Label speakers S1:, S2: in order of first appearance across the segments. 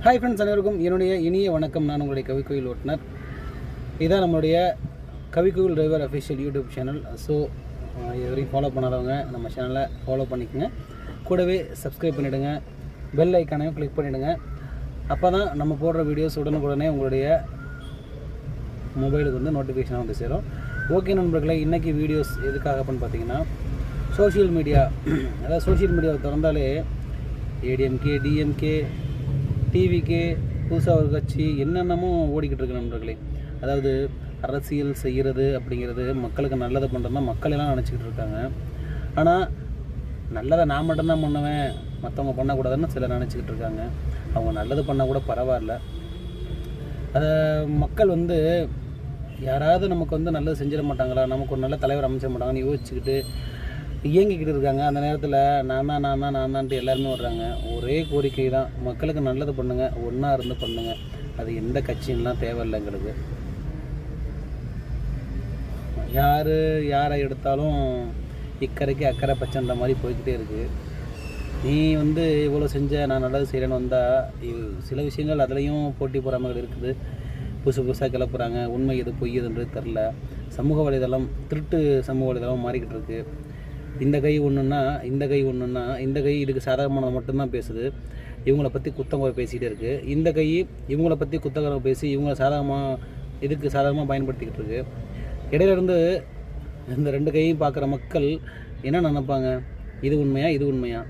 S1: Hi friends, அனைவருக்கும் என்னுடைய இனிய வணக்கம். நான் உங்களுடைய கவிக்கோயில் ஓட்டுநர். இதுதான் நம்மளுடைய கவிக்கோயில் driver official YouTube channel. So இதுவரைக்கும் ஃபாலோ பண்ணாதவங்க நம்ம சேனலை ஃபாலோ பண்ணிக்கோங்க. கூடவே சப்ஸ்கிரைப் பண்ணிவிடுங்க, பெல் ஐக்கானையும் கிளிக் பண்ணிவிடுங்க. அப்போ தான் நம்ம போடுற வீடியோஸ் உடனுக்குடனே உங்களுடைய மொபைலுக்கு வந்து நோட்டிஃபிகேஷனாக வந்து சேரும். ஓகே நண்பர்களே, இன்றைக்கி வீடியோஸ் எதுக்காக அப்படின்னு பார்த்தீங்கன்னா, சோஷியல் மீடியா, அதாவது சோஷியல் மீடியாவை திறந்தாலே ஏடிஎம்கே, டிஎம்கே, டிவிக்கு புதுசாக ஒரு கட்சி என்னென்னமோ ஓடிக்கிட்டு இருக்கு நண்பர்களே. அதாவது அரசியல் செய்கிறது அப்படிங்கிறது மக்களுக்கு நல்லதை பண்ணுறது தான் மக்கள் எல்லாம் நினச்சிக்கிட்டு இருக்காங்க. ஆனால் நல்லதை நான் மட்டும்தான் பண்ணுவேன், மற்றவங்க பண்ணக்கூடாதுன்னு சிலர் நினச்சிக்கிட்டு இருக்காங்க. அவங்க நல்லது பண்ணால் கூட பரவாயில்ல. அதை மக்கள் வந்து யாராவது நமக்கு வந்து நல்லது செஞ்சிட மாட்டாங்களா, நமக்கு ஒரு நல்ல தலைவர் அமைச்ச மாட்டாங்கன்னு யோசிச்சுக்கிட்டு இயங்கிக்கிட்டு இருக்காங்க. அந்த நேரத்தில் நான் தான்ட்டு எல்லாருமே வர்றாங்க. ஒரே கோரிக்கை தான், மக்களுக்கு நல்லது பண்ணுங்கள், ஒன்றா இருந்து பண்ணுங்கள். அது எந்த கட்சின்லாம் தேவையில்லை எங்களுக்கு. யாரை எடுத்தாலும் இக்கரைக்கு அக்கறை பச்சைன்ற மாதிரி போய்கிட்டே இருக்குது. நீ வந்து இவ்வளோ செஞ்ச, நான் நல்லது செய்கிறேன்னு வந்தால் சில விஷயங்கள் அதுலேயும் போட்டி பொறாமைகள் இருக்குது. புதுசாக கிளப்புறாங்க. உண்மை எது பொய் எதுன்றது தெரில. சமூக வலைதளம் திருட்டு சமூக வலைதளம் மாறிக்கிட்டு இருக்குது. இந்த கை ஒன்றுன்னா இந்த கை இதுக்கு சாதகமானது மட்டும்தான் பேசுது. இவங்கள பற்றி குத்தங்குறை பேசிக்கிட்டே இருக்குது. இந்த கை இவங்கள பற்றி குத்தங்குறை பேசி இவங்கள சாதகமாக பயன்படுத்திக்கிட்டு இருக்குது. இடையில இருந்து இந்த ரெண்டு கையும் பார்க்குற மக்கள் என்ன நினைப்பாங்க? இது உண்மையா?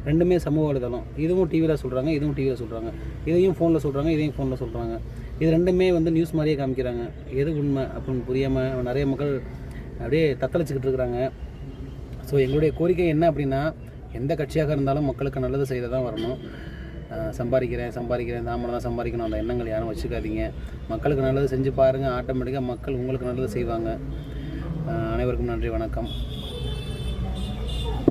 S1: ரெண்டுமே சமூக வலைதளம். இதுவும் டிவியில் சொல்கிறாங்க, இதுவும் டிவியில் சொல்கிறாங்க. இதையும் ஃபோனில் சொல்கிறாங்க, இதையும் ஃபோனில் சொல்கிறாங்க. இது ரெண்டுமே வந்து நியூஸ் மாதிரியே காமிக்கிறாங்க. எது உண்மை அப்படின்னு புரியாமல் நிறைய மக்கள் அப்படியே தத்தளிச்சுக்கிட்டு இருக்கிறாங்க. ஸோ எங்களுடைய கோரிக்கை என்ன அப்படின்னா, எந்த கட்சியாக இருந்தாலும் மக்களுக்கு நல்லது செய்த தான் வரணும். சம்பாதிக்கிறேன் நாம தான் சம்பாதிக்கணும் அந்த எண்ணங்கள் யாரும் வச்சுக்காதீங்க. மக்களுக்கு நல்லது செஞ்சு பாருங்கள், ஆட்டோமேட்டிக்காக மக்கள் உங்களுக்கு நல்லது செய்வாங்க. அனைவருக்கும் நன்றி, வணக்கம்.